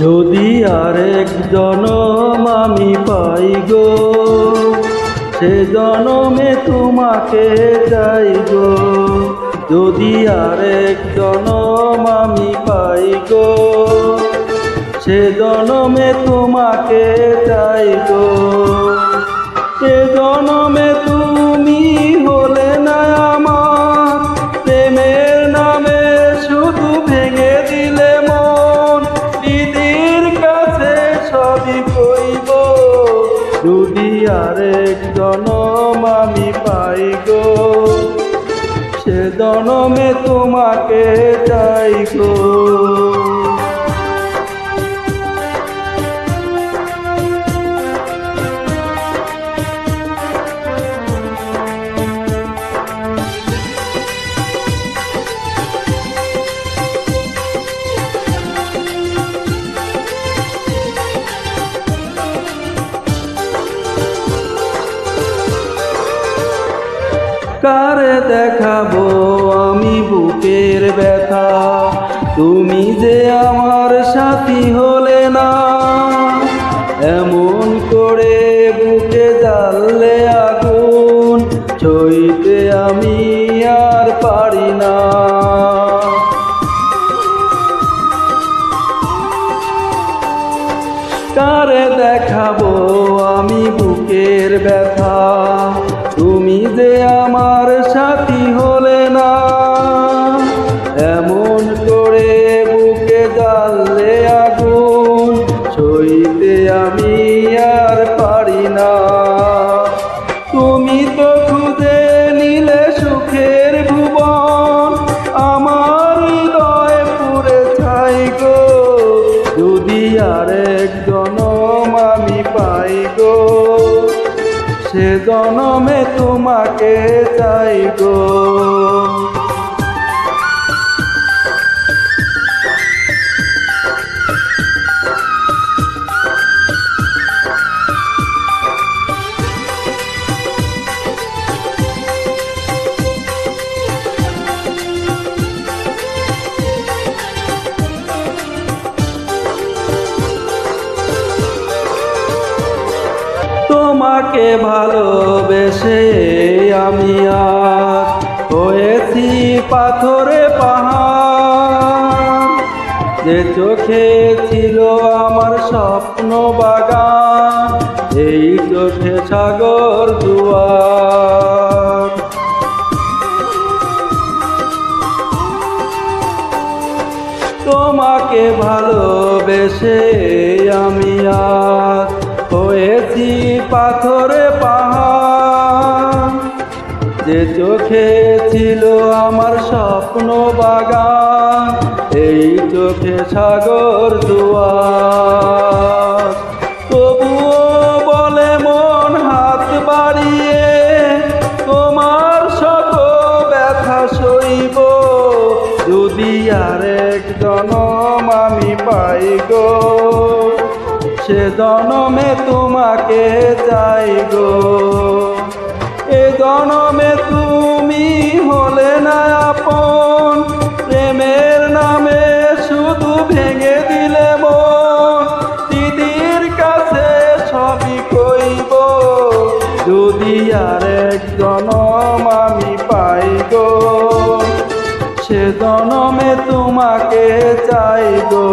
যদি আরেক জনম আমি পাই গো, সে জনমে তোমাকে চাই গো। যদি আরেক জনম আমি পাই গো, সে জনমে তোমাকে চাই গো। এ জনমে তুমি হলে না আমার, প্রেমের নামে শুধু ভেঙে দিলে মন। দিদির কাছে সবই কইব, যদি আরেক জনম আমি পাই গো, সে জনমে তোমাকে চাই গো। কারে দেখাবো আমি বুকের ব্যথা, তুমি যে আমার সাথী হলে না। এমন করে বুকে জ্বাললে আগুন, সইতে আমি আর পারি না। কারে দেখাবো আমি বুকের ব্যথা, তুমি যে আমার সাথী হলে না। এমন করে বুকে জ্বাললে আগুন, সইতে আমি আর পারি না। তুমি তো খুঁজে নিলে সুখের ভুবন, আমার হৃদয় পুড়ে ছাই গো। যদি আরেক জনম আমি পাই গো, সে জনমে তোমাকে চাই গো। তোমাকে ভালোবেসে আমি আজ হয়েছি পাথরে পাহাড়। যে চোখে ছিল আমার স্বপ্ন বাগান, এই চোখে সাগর দুয়ার। তোমাকে ভালোবেসে আমি আজ হয়েছি পাথরে পাহাড়। যে চোখে ছিল আমার স্বপ্ন বাগান, এই চোখে সাগর দুয়ার। তবুও বলে মন হাত বাড়িয়ে, তোমার সকল ব্যথা সইব। যদি আরেক জনম আমি পাই গো, সে জনমে তোমাকে চাই গো। এ জনমে তুমি হলে না আপন, প্রেমের নামে শুধু ভেঙে দিলে মন। দিদির কাছে সবই কইব, যদি আরেক জনম আমি পাই গো, সে জনমে তোমাকে চাই গো।